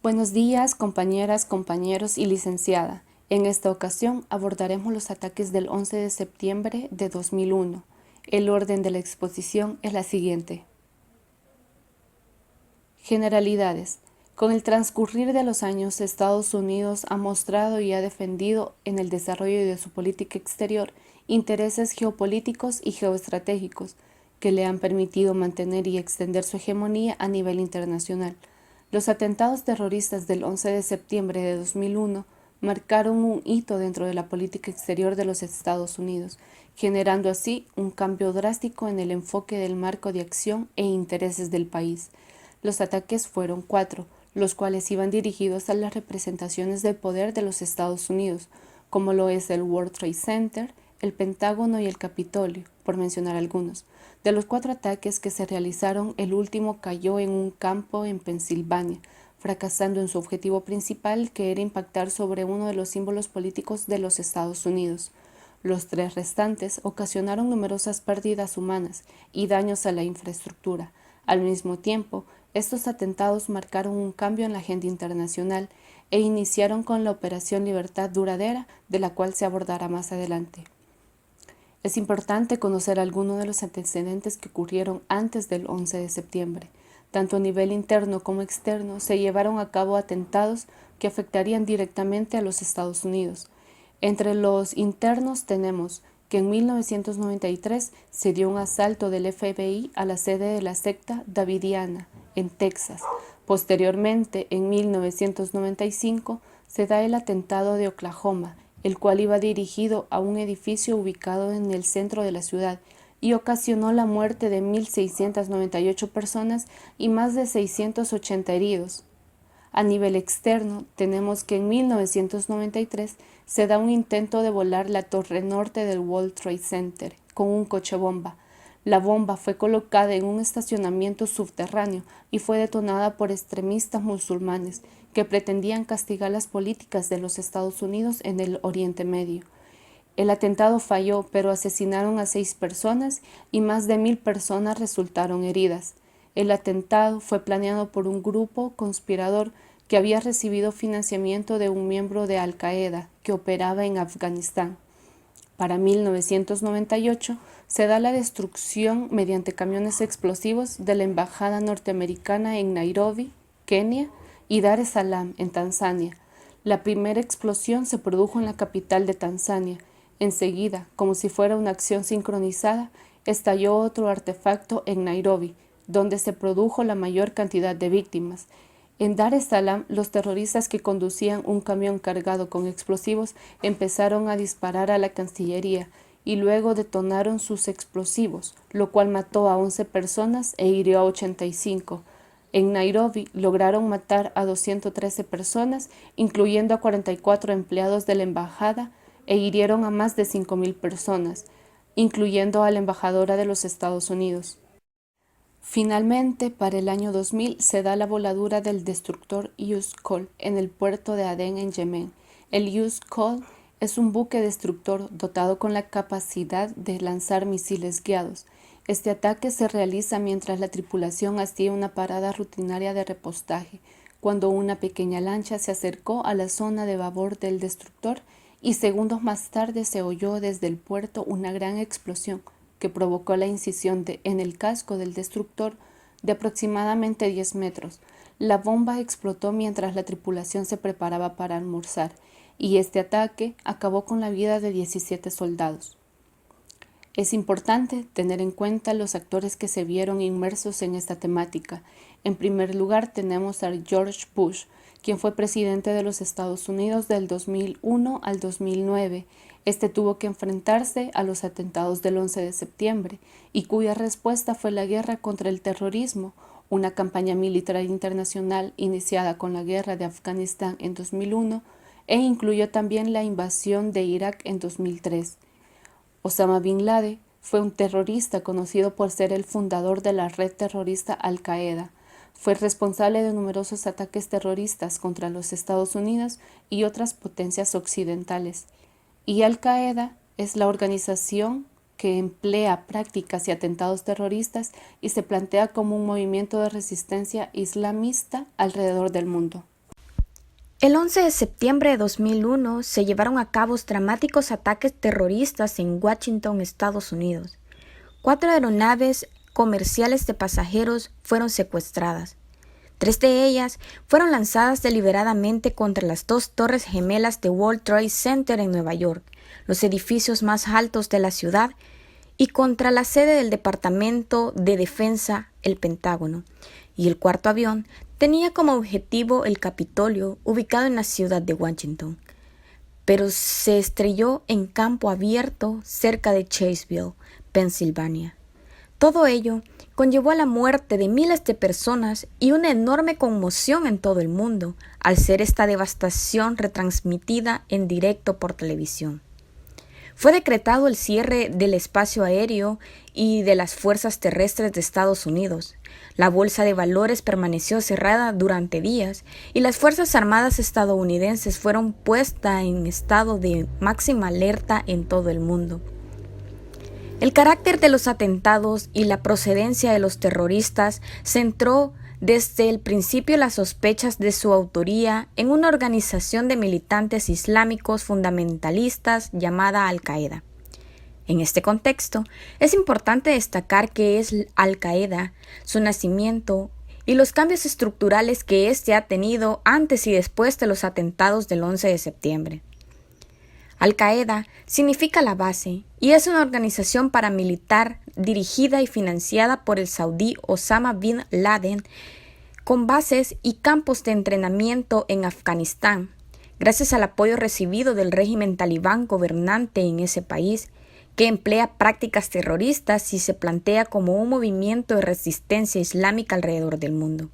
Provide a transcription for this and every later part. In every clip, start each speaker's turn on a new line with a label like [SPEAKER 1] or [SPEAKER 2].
[SPEAKER 1] Buenos días, compañeras, compañeros y licenciada. En esta ocasión abordaremos los ataques del 11 de septiembre de 2001. El orden de la exposición es la siguiente. Generalidades. Con el transcurrir de los años, Estados Unidos ha mostrado y ha defendido en el desarrollo de su política exterior intereses geopolíticos y geoestratégicos que le han permitido mantener y extender su hegemonía a nivel internacional. Los atentados terroristas del 11 de septiembre de 2001 marcaron un hito dentro de la política exterior de los Estados Unidos, generando así un cambio drástico en el enfoque del marco de acción e intereses del país. Los ataques fueron 4, los cuales iban dirigidos a las representaciones del poder de los Estados Unidos, como lo es el World Trade Center, el Pentágono y el Capitolio, por mencionar algunos. De los 4 ataques que se realizaron, el último cayó en un campo en Pensilvania, fracasando en su objetivo principal, que era impactar sobre uno de los símbolos políticos de los Estados Unidos. Los 3 restantes ocasionaron numerosas pérdidas humanas y daños a la infraestructura. Al mismo tiempo, estos atentados marcaron un cambio en la agenda internacional e iniciaron con la Operación Libertad Duradera, de la cual se abordará más adelante. Es importante conocer algunos de los antecedentes que ocurrieron antes del 11 de septiembre. Tanto a nivel interno como externo se llevaron a cabo atentados que afectarían directamente a los Estados Unidos. Entre los internos tenemos que en 1993 se dio un asalto del FBI a la sede de la secta Davidiana, en Texas. Posteriormente, en 1995, se da el atentado de Oklahoma, el cual iba dirigido a un edificio ubicado en el centro de la ciudad y ocasionó la muerte de 1.698 personas y más de 680 heridos. A nivel externo, tenemos que en 1993 se da un intento de volar la torre norte del World Trade Center con un coche bomba. La bomba fue colocada en un estacionamiento subterráneo y fue detonada por extremistas musulmanes que pretendían castigar las políticas de los Estados Unidos en el Oriente Medio. El atentado falló, pero asesinaron a 6 personas y más de 1.000 personas resultaron heridas. El atentado fue planeado por un grupo conspirador que había recibido financiamiento de un miembro de Al-Qaeda que operaba en Afganistán. Para 1998 se da la destrucción mediante camiones explosivos de la embajada norteamericana en Nairobi, Kenia, y Dar es Salaam, en Tanzania. La primera explosión se produjo en la capital de Tanzania. Enseguida, como si fuera una acción sincronizada, estalló otro artefacto en Nairobi, donde se produjo la mayor cantidad de víctimas. En Dar es Salaam, los terroristas que conducían un camión cargado con explosivos empezaron a disparar a la Cancillería y luego detonaron sus explosivos, lo cual mató a 11 personas e hirió a 85. En Nairobi lograron matar a 213 personas, incluyendo a 44 empleados de la embajada, e hirieron a más de 5.000 personas, incluyendo a la embajadora de los Estados Unidos. Finalmente, para el año 2000 se da la voladura del destructor Yus-Col en el puerto de Adén, en Yemen. El Yus-Col es un buque destructor dotado con la capacidad de lanzar misiles guiados. Este ataque se realiza mientras la tripulación hacía una parada rutinaria de repostaje, cuando una pequeña lancha se acercó a la zona de babor del destructor y segundos más tarde se oyó desde el puerto una gran explosión que provocó la incisión en el casco del destructor de aproximadamente 10 metros. La bomba explotó mientras la tripulación se preparaba para almorzar, y este ataque acabó con la vida de 17 soldados. Es importante tener en cuenta los actores que se vieron inmersos en esta temática. En primer lugar tenemos a George Bush, quien fue presidente de los Estados Unidos del 2001 al 2009. Este tuvo que enfrentarse a los atentados del 11 de septiembre y cuya respuesta fue la guerra contra el terrorismo, una campaña militar internacional iniciada con la guerra de Afganistán en 2001 e incluyó también la invasión de Irak en 2003. Osama Bin Laden fue un terrorista conocido por ser el fundador de la red terrorista Al-Qaeda. Fue responsable de numerosos ataques terroristas contra los Estados Unidos y otras potencias occidentales. Y Al-Qaeda es la organización que emplea prácticas y atentados terroristas y se plantea como un movimiento de resistencia islamista alrededor del mundo.
[SPEAKER 2] El 11 de septiembre de 2001 se llevaron a cabo dramáticos ataques terroristas en Washington, Estados Unidos. 4 aeronaves comerciales de pasajeros fueron secuestradas. 3 de ellas fueron lanzadas deliberadamente contra las 2 torres gemelas de World Trade Center en Nueva York, los edificios más altos de la ciudad, y contra la sede del Departamento de Defensa, el Pentágono. Y el cuarto avión tenía como objetivo el Capitolio, ubicado en la ciudad de Washington, pero se estrelló en campo abierto cerca de Chaseville, Pensilvania. Todo ello conllevó a la muerte de miles de personas y una enorme conmoción en todo el mundo al ser esta devastación retransmitida en directo por televisión. Fue decretado el cierre del espacio aéreo y de las fuerzas terrestres de Estados Unidos. La bolsa de valores permaneció cerrada durante días y las Fuerzas Armadas estadounidenses fueron puestas en estado de máxima alerta en todo el mundo. El carácter de los atentados y la procedencia de los terroristas centró desde el principio las sospechas de su autoría en una organización de militantes islámicos fundamentalistas llamada Al-Qaeda. En este contexto, es importante destacar qué es Al-Qaeda, su nacimiento y los cambios estructurales que éste ha tenido antes y después de los atentados del 11 de septiembre. Al-Qaeda significa la base y es una organización paramilitar dirigida y financiada por el saudí Osama bin Laden, con bases y campos de entrenamiento en Afganistán, gracias al apoyo recibido del régimen talibán gobernante en ese país, que emplea prácticas terroristas y se plantea como un movimiento de resistencia islámica alrededor del mundo.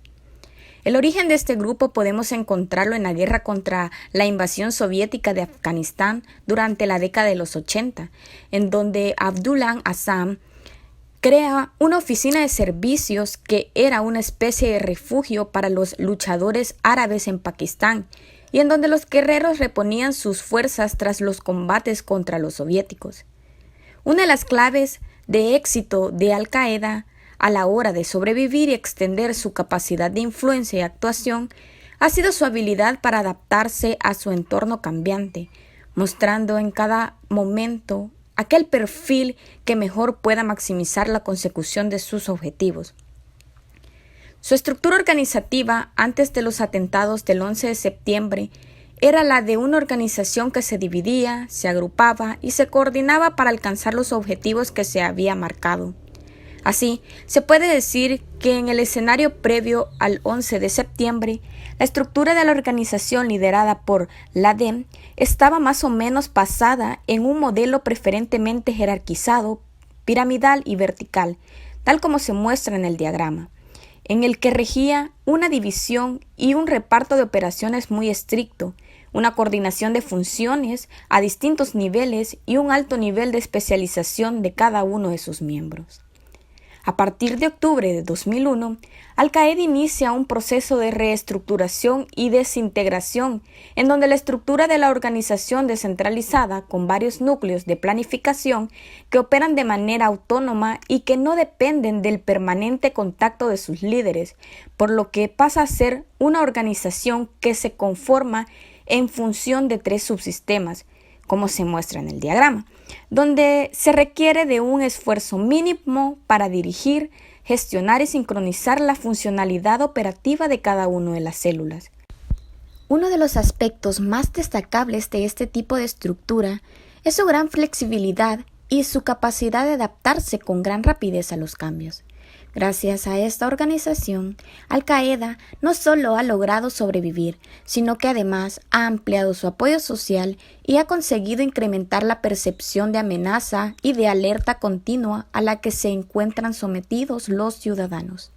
[SPEAKER 2] El origen de este grupo podemos encontrarlo en la guerra contra la invasión soviética de Afganistán durante la década de los 80, en donde Abdullah Azzam crea una oficina de servicios que era una especie de refugio para los luchadores árabes en Pakistán y en donde los guerreros reponían sus fuerzas tras los combates contra los soviéticos. Una de las claves de éxito de Al-Qaeda a la hora de sobrevivir y extender su capacidad de influencia y actuación ha sido su habilidad para adaptarse a su entorno cambiante, mostrando en cada momento aquel perfil que mejor pueda maximizar la consecución de sus objetivos. Su estructura organizativa antes de los atentados del 11 de septiembre era la de una organización que se dividía, se agrupaba y se coordinaba para alcanzar los objetivos que se había marcado. Así, se puede decir que en el escenario previo al 11 de septiembre, la estructura de la organización liderada por Laden estaba más o menos basada en un modelo preferentemente jerarquizado, piramidal y vertical, tal como se muestra en el diagrama, en el que regía una división y un reparto de operaciones muy estricto, una coordinación de funciones a distintos niveles y un alto nivel de especialización de cada uno de sus miembros. A partir de octubre de 2001, Al-Qaeda inicia un proceso de reestructuración y desintegración, en donde la estructura de la organización descentralizada, con varios núcleos de planificación que operan de manera autónoma y que no dependen del permanente contacto de sus líderes, por lo que pasa a ser una organización que se conforma en función de 3 subsistemas, como se muestra en el diagrama, donde se requiere de un esfuerzo mínimo para dirigir, gestionar y sincronizar la funcionalidad operativa de cada una de las células. Uno de los aspectos más destacables de este tipo de estructura es su gran flexibilidad y su capacidad de adaptarse con gran rapidez a los cambios. Gracias a esta organización, Al-Qaeda no solo ha logrado sobrevivir, sino que además ha ampliado su apoyo social y ha conseguido incrementar la percepción de amenaza y de alerta continua a la que se encuentran sometidos los ciudadanos.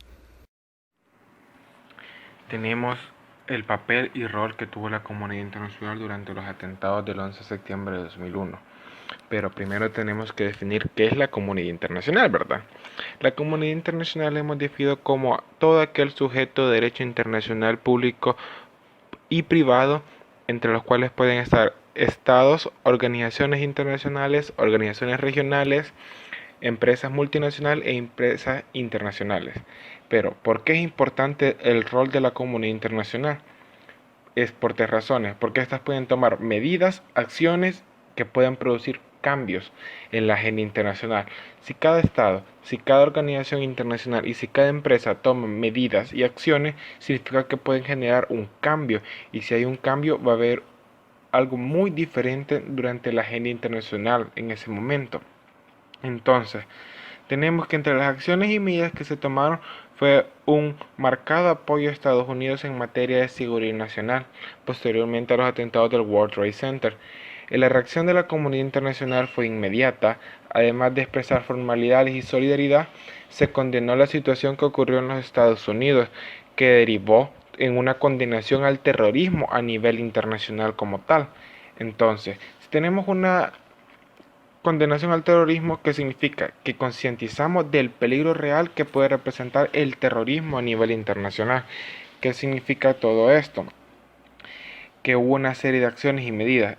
[SPEAKER 3] Tenemos el papel y rol que tuvo la comunidad internacional durante los atentados del 11 de septiembre de 2001. Pero primero tenemos que definir qué es la comunidad internacional, ¿verdad? La comunidad internacional hemos definido como todo aquel sujeto de derecho internacional público y privado, entre los cuales pueden estar estados, organizaciones internacionales, organizaciones regionales, empresas multinacionales e empresas internacionales. Pero, ¿por qué es importante el rol de la comunidad internacional? es por tres razones, porque estas pueden tomar medidas, acciones que puedan producir cambios en la agenda internacional. Si cada Estado, si cada organización internacional y si cada empresa toma medidas y acciones, significa que pueden generar un cambio. Y si hay un cambio, va a haber algo muy diferente durante la agenda internacional en ese momento. Entonces, tenemos que entre las acciones y medidas que se tomaron fue un marcado apoyo a Estados Unidos en materia de seguridad nacional, posteriormente a los atentados del World Trade Center. La reacción de la comunidad internacional fue inmediata, además de expresar formalidades y solidaridad, se condenó la situación que ocurrió en los Estados Unidos, que derivó en una condenación al terrorismo a nivel internacional como tal. Entonces, si tenemos una condenación al terrorismo, que significa que concientizamos del peligro real que puede representar el terrorismo a nivel internacional. ¿Qué significa todo esto? Que hubo una serie de acciones y medidas.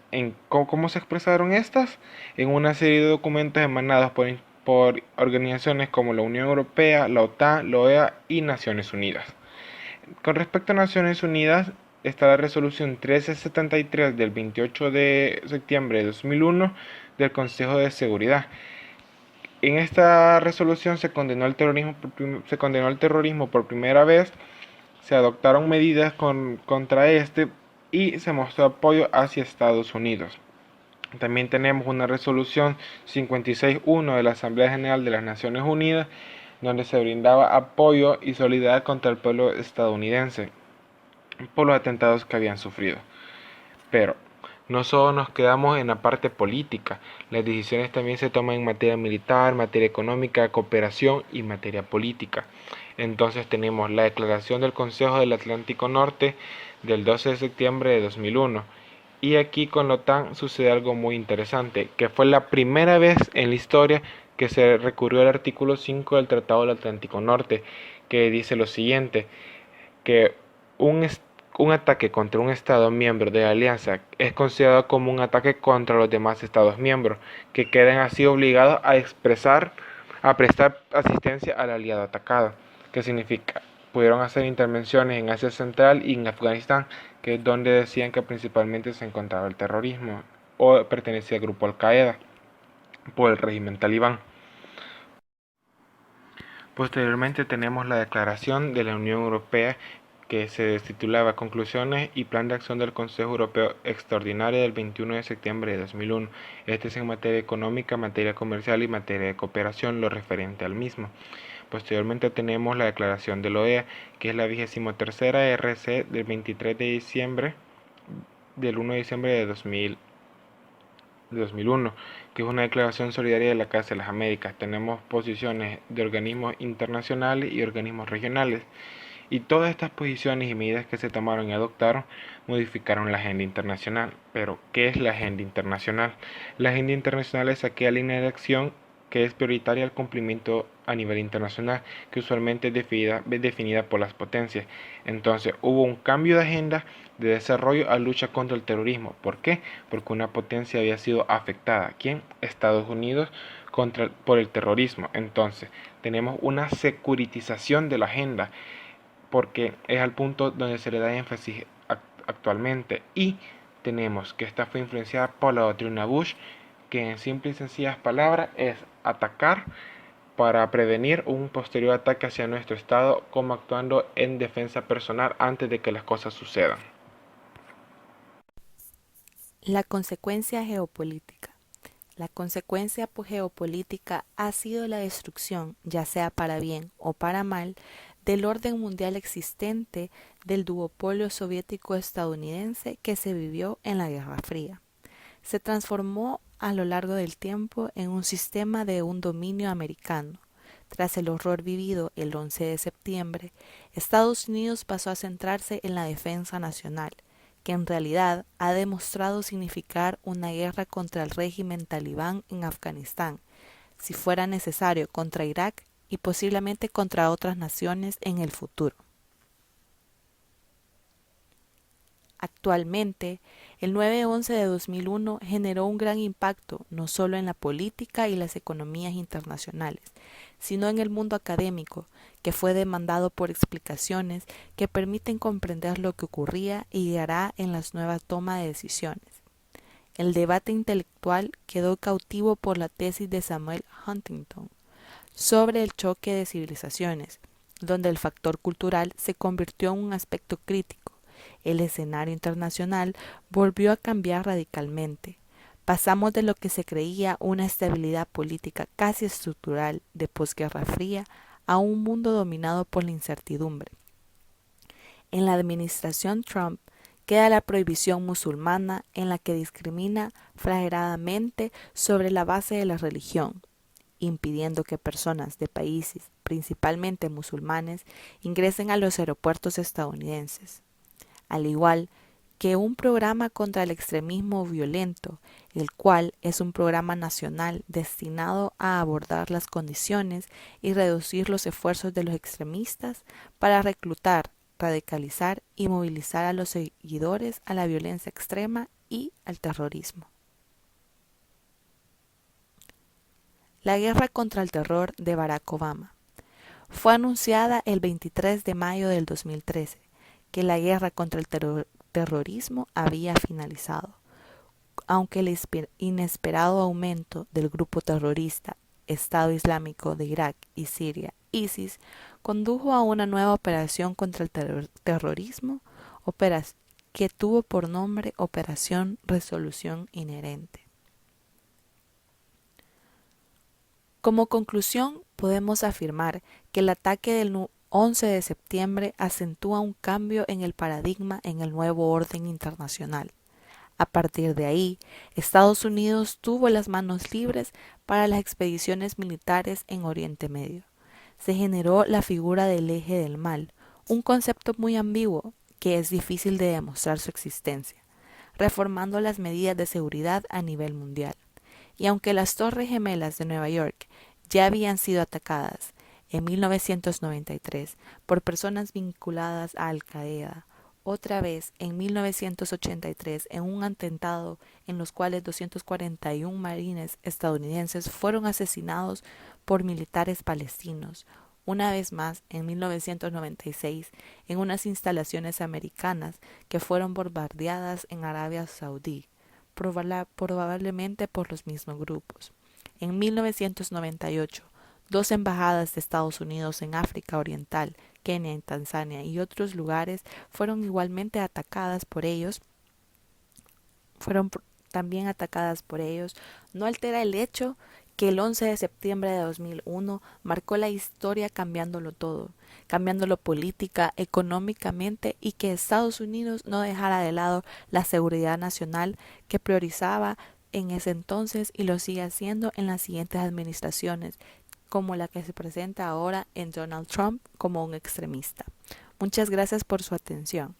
[SPEAKER 3] ¿Cómo se expresaron estas? En una serie de documentos emanados por organizaciones como la Unión Europea, la OTAN, la OEA y Naciones Unidas. Con respecto a Naciones Unidas, está la resolución 1373 del 28 de septiembre de 2001 del Consejo de Seguridad. En esta resolución se condenó el terrorismo por primera vez, se adoptaron medidas contra este y se mostró apoyo hacia Estados Unidos. También tenemos una resolución 56.1 de la Asamblea General de las Naciones Unidas, donde se brindaba apoyo y solidaridad contra el pueblo estadounidense por los atentados que habían sufrido. Pero no solo nos quedamos en la parte política, las decisiones también se toman en materia militar, materia económica, cooperación y materia política. Entonces tenemos la declaración del Consejo del Atlántico Norte del 12 de septiembre de 2001. Y aquí con la OTAN sucede algo muy interesante, que fue la primera vez en la historia que se recurrió al artículo 5 del Tratado del Atlántico Norte, que dice lo siguiente, que un ataque contra un Estado miembro de la Alianza es considerado como un ataque contra los demás Estados miembros, que quedan así obligados a prestar asistencia al aliado atacado. ¿Qué significa? Pudieron hacer intervenciones en Asia Central y en Afganistán, que es donde decían que principalmente se encontraba el terrorismo, o pertenecía al grupo Al-Qaeda, por el régimen talibán. Posteriormente tenemos la declaración de la Unión Europea que se titulaba Conclusiones y Plan de Acción del Consejo Europeo Extraordinario del 21 de septiembre de 2001. Este es en materia económica, materia comercial y materia de cooperación, lo referente al mismo. Posteriormente tenemos la declaración de la OEA, que es la 23ª RC del 23 de diciembre, del 1 de diciembre de 2001, que es una declaración solidaria de la Casa de las Américas. Tenemos posiciones de organismos internacionales y organismos regionales. Y todas estas posiciones y medidas que se tomaron y adoptaron modificaron la agenda internacional. Pero, ¿qué es la agenda internacional? La agenda internacional es aquella línea de acción que es prioritaria al cumplimiento a nivel internacional, que usualmente es definida por las potencias. Entonces, hubo un cambio de agenda de desarrollo a lucha contra el terrorismo. ¿Por qué? Porque una potencia había sido afectada. ¿Quién? Estados Unidos por el terrorismo. Entonces, tenemos una securitización de la agenda, porque es al punto donde se le da énfasis actualmente. Y tenemos que esta fue influenciada por la doctrina Bush, que en simples y sencillas palabras es atacar para prevenir un posterior ataque hacia nuestro Estado, como actuando en defensa personal antes de que las cosas sucedan.
[SPEAKER 4] La consecuencia geopolítica. La consecuencia geopolítica ha sido la destrucción, ya sea para bien o para mal, del orden mundial existente del duopolio soviético-estadounidense que se vivió en la Guerra Fría. Se transformó a lo largo del tiempo en un sistema de un dominio americano. Tras el horror vivido el 11 de septiembre, Estados Unidos pasó a centrarse en la defensa nacional, que en realidad ha demostrado significar una guerra contra el régimen talibán en Afganistán, si fuera necesario contra Irak y posiblemente contra otras naciones en el futuro. Actualmente, el 9/11 de 2001 generó un gran impacto no solo en la política y las economías internacionales, sino en el mundo académico, que fue demandado por explicaciones que permiten comprender lo que ocurría y guiará en las nuevas tomas de decisiones. El debate intelectual quedó cautivo por la tesis de Samuel Huntington sobre el choque de civilizaciones, donde el factor cultural se convirtió en un aspecto crítico. El escenario internacional volvió a cambiar radicalmente. Pasamos de lo que se creía una estabilidad política casi estructural de posguerra fría a un mundo dominado por la incertidumbre. En la administración Trump queda la prohibición musulmana en la que discrimina flagradamente sobre la base de la religión, impidiendo que personas de países, principalmente musulmanes, ingresen a los aeropuertos estadounidenses. Al igual que un programa contra el extremismo violento, el cual es un programa nacional destinado a abordar las condiciones y reducir los esfuerzos de los extremistas para reclutar, radicalizar y movilizar a los seguidores a la violencia extrema y al terrorismo. La guerra contra el terror de Barack Obama. Fue anunciada el 23 de mayo del 2013 que la guerra contra el terrorismo había finalizado, aunque el inesperado aumento del grupo terrorista Estado Islámico de Irak y Siria, ISIS, condujo a una nueva operación contra el terrorismo, que tuvo por nombre Operación Resolución Inherente. Como conclusión, podemos afirmar que el ataque del 11 de septiembre acentúa un cambio en el paradigma en el nuevo orden internacional. A partir de ahí, Estados Unidos tuvo las manos libres para las expediciones militares en Oriente Medio. Se generó la figura del eje del mal, un concepto muy ambiguo que es difícil de demostrar su existencia, reformando las medidas de seguridad a nivel mundial. Y aunque las Torres Gemelas de Nueva York ya habían sido atacadas en 1993 por personas vinculadas a Al-Qaeda, otra vez en 1983 en un atentado en los cuales 241 marines estadounidenses fueron asesinados por militares palestinos, una vez más en 1996 en unas instalaciones americanas que fueron bombardeadas en Arabia Saudí, probablemente por los mismos grupos. En 1998, 2 embajadas de Estados Unidos en África Oriental, Kenia y Tanzania y otros lugares fueron igualmente atacadas por ellos. No altera el hecho que el 11 de septiembre de 2001 marcó la historia cambiándolo todo, cambiándolo política, económicamente y que Estados Unidos no dejara de lado la seguridad nacional que priorizaba en ese entonces y lo sigue haciendo en las siguientes administraciones, como la que se presenta ahora en Donald Trump como un extremista. Muchas gracias por su atención.